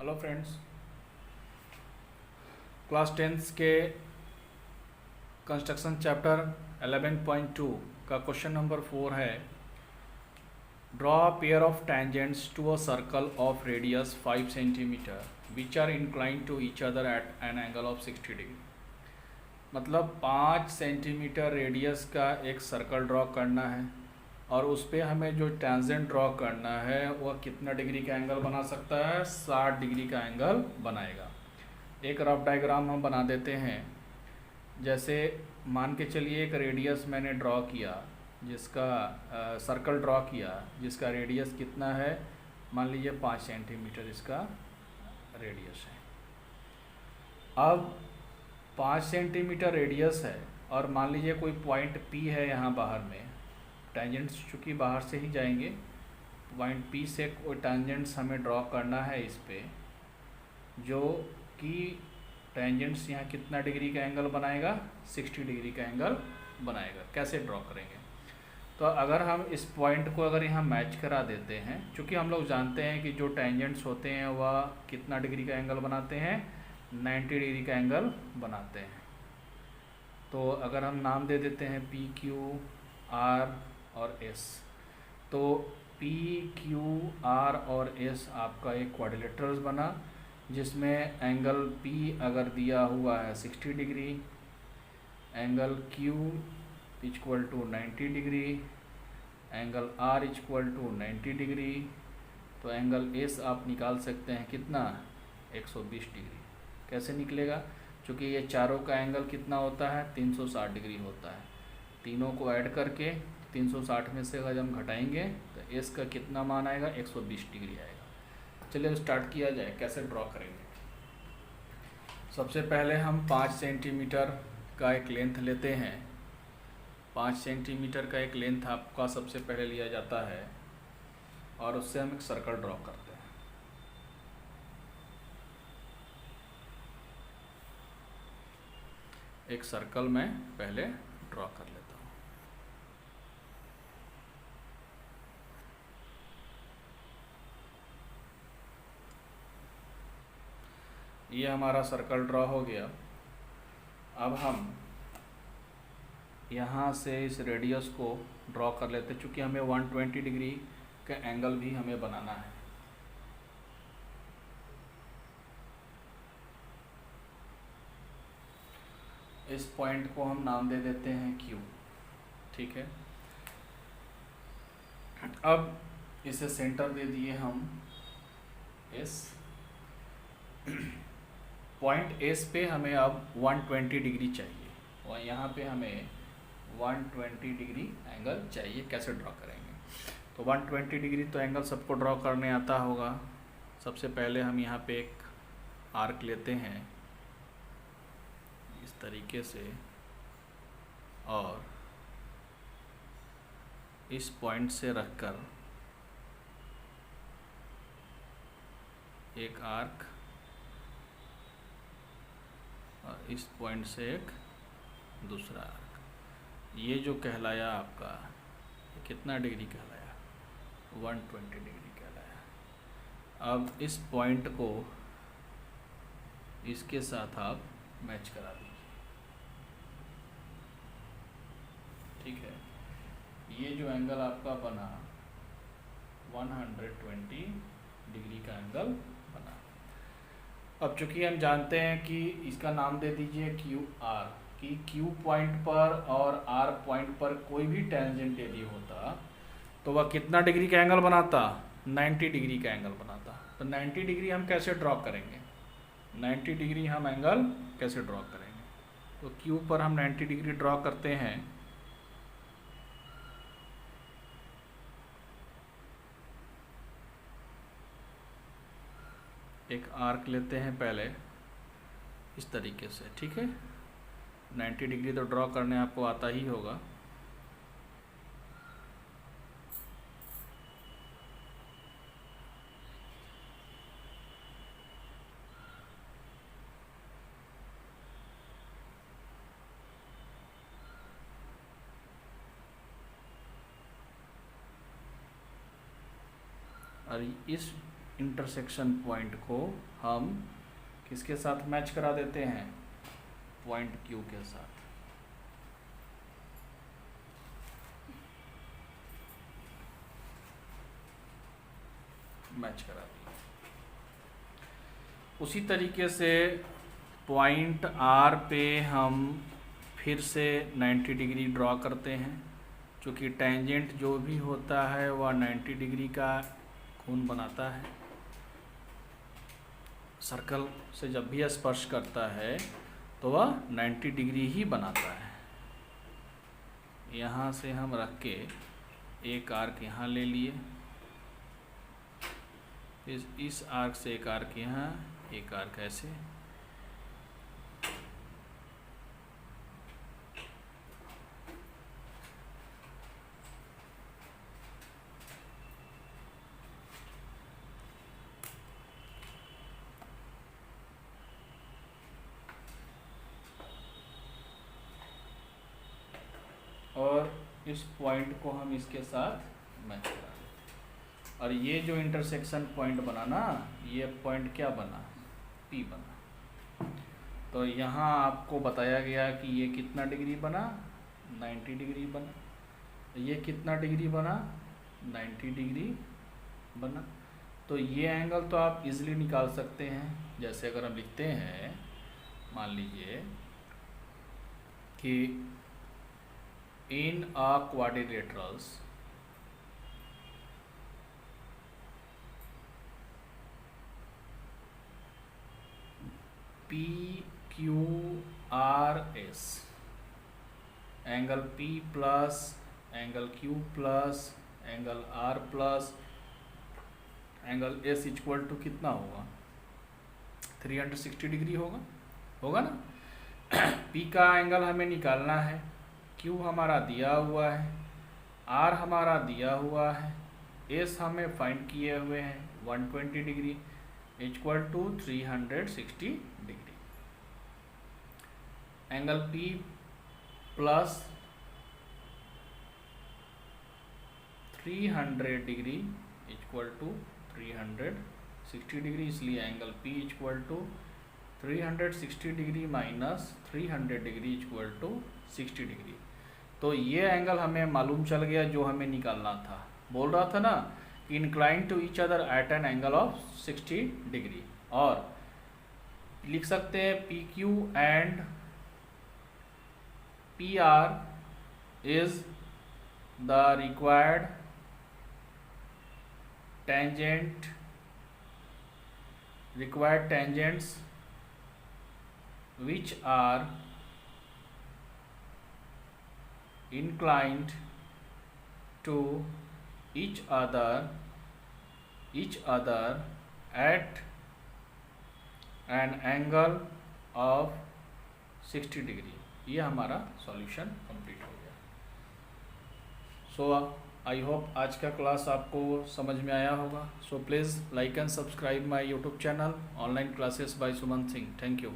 Hello friends, class tenth के construction chapter 11.2 का question number 4 है। Draw a pair of tangents to a circle of radius 5 centimetre which are inclined to each other at an angle of 60 degree. मतलब 5 centimetre radius का एक circle draw करना है और उस पर हमें जो टेंजेंट ड्रॉ करना है वह कितना डिग्री का एंगल बना सकता है? 60 डिग्री का एंगल बनाएगा। एक रफ डायग्राम हम बना देते हैं। जैसे मान के चलिए एक रेडियस मैंने ड्रॉ किया, जिसका सर्कल ड्रॉ किया जिसका रेडियस कितना है, मान लीजिए 5 सेंटीमीटर इसका रेडियस है। अब 5 सेंटीमीटर रेडियस है और मान लीजिए कोई पॉइंट P है यहाँ बाहर में। टेंजेंट्स चूँकि बाहर से ही जाएंगे, पॉइंट P से कोई टेंजेंट्स हमें ड्रॉ करना है इस पे, जो कि टेंजेंट्स यहाँ कितना डिग्री का एंगल बनाएगा? 60 डिग्री का एंगल बनाएगा। कैसे ड्रॉ करेंगे? तो अगर हम इस पॉइंट को अगर यहाँ मैच करा देते हैं, क्योंकि हम लोग जानते हैं कि जो टेंजेंट्स होते हैं वह कितना डिग्री का एंगल बनाते हैं? 90 डिग्री का एंगल बनाते हैं। तो अगर हम नाम दे देते हैं P, Q, R और S, तो P, Q, R और S आपका एक क्वाड्रिलेटरल बना, जिसमें एंगल P अगर दिया हुआ है 60 degree, angle Q equal to 90 degree, angle R equal to 90 degree, तो एंगल S आप निकाल सकते हैं कितना? 120 डिग्री। कैसे निकलेगा? क्योंकि ये चारों का एंगल कितना होता है? 360 डिग्री होता है। तीनों को ऐड करके 360 में से अगर हम घटाएंगे तो S का कितना मान आएगा? 120 डिग्री आएगा। चलिए स्टार्ट किया जाए, कैसे ड्रॉ करेंगे। सबसे पहले हम 5 सेंटीमीटर का एक लेंथ लेते हैं। 5 सेंटीमीटर का एक लेंथ आपका सबसे पहले लिया जाता है और उससे हम एक सर्कल ड्रॉ करते हैं। एक सर्कल मैं पहले ड्रॉ कर लेता हूँ। ये हमारा सर्कल ड्रॉ हो गया। अब हम यहाँ से इस रेडियस को ड्रॉ कर लेते हैं, चूँकि हमें 120 डिग्री का एंगल भी हमें बनाना है। इस पॉइंट को हम नाम दे देते हैं Q, ठीक है। अब इसे सेंटर दे दिए हम S। पॉइंट S पे हमें अब 120 डिग्री चाहिए और यहाँ पे हमें 120 डिग्री एंगल चाहिए। कैसे ड्रॉ करेंगे? तो 120 डिग्री तो एंगल सबको ड्रॉ करने आता होगा। सबसे पहले हम यहाँ पे एक आर्क लेते हैं इस तरीके से और इस पॉइंट से रखकर एक आर्क और इस पॉइंट से एक दूसरा आर्क। ये जो कहलाया आपका, ये कितना डिग्री कहलाया? 120 डिग्री कहलाया। अब इस पॉइंट को इसके साथ आप मैच करा दीजिए, ठीक है। ये जो एंगल आपका बना 120 डिग्री का एंगल बना। अब चूंकि हम जानते हैं कि इसका नाम दे दीजिए QR, कि Q पॉइंट पर और R पॉइंट पर कोई भी टेंजेंट यदि होता तो वह कितना डिग्री का एंगल बनाता? 90 डिग्री का एंगल बनाता। तो 90 डिग्री हम कैसे ड्रॉ करेंगे? 90 डिग्री हम एंगल कैसे ड्रॉ करेंगे? तो Q पर हम 90 डिग्री ड्रॉ करते हैं। एक आर्क लेते हैं पहले इस तरीके से, ठीक है। 90 डिग्री तो ड्रॉ करने आपको आता ही होगा। और इस इंटरसेक्शन पॉइंट को हम किसके साथ मैच करा देते हैं, पॉइंट क्यू के साथ। मैच करा दिया। उसी तरीके से पॉइंट आर पे हम फिर से 90 डिग्री ड्रॉ करते हैं, क्योंकि टेंजेंट जो भी होता है वह 90 डिग्री का कोण बनाता है। सर्कल से जब भी स्पर्श करता है तो वह 90 डिग्री ही बनाता है। यहाँ से हम रख के एक आर्क यहाँ ले लिए, इस आर्क से एक आर्क यहाँ, एक आर्क ऐसे, और इस पॉइंट को हम इसके साथ मैच करा देते। और ये जो इंटरसेक्शन पॉइंट बना ना, ये पॉइंट क्या बना, पी बना। तो यहाँ आपको बताया गया कि ये कितना डिग्री बना, 90 डिग्री बना। तो ये कितना डिग्री बना, 90 डिग्री बना। तो ये एंगल तो आप इजीली निकाल सकते हैं। जैसे अगर हम लिखते हैं, मान लीजिए कि in a quadrilaterals PQRS, angle P plus angle Q plus angle R plus angle S equal to कितना होगा, 360 डिग्री होगा ना। P का एंगल हमें निकालना है, Q हमारा दिया हुआ है, R हमारा दिया हुआ है, S हमें फाइंड किए हुए हैं 120 degree equal to 360 degree. Angle P plus 300 degree equal to 360 degree, इसलिए angle P equal to 360 degree minus 300 degree equal to 60 degree. तो ये एंगल हमें मालूम चल गया जो हमें निकालना था। बोल रहा था ना, incline to each other at an angle of 60 degree. और लिख सकते हैं PQ and PR is the required tangents which are inclined to each other at an angle of 60 degree. ये हमारा सॉल्यूशन कंप्लीट हो गया। सो आई होप आज का क्लास आपको समझ में आया होगा। So please like and subscribe my YouTube channel online classes bye Suman Singh. Thank you.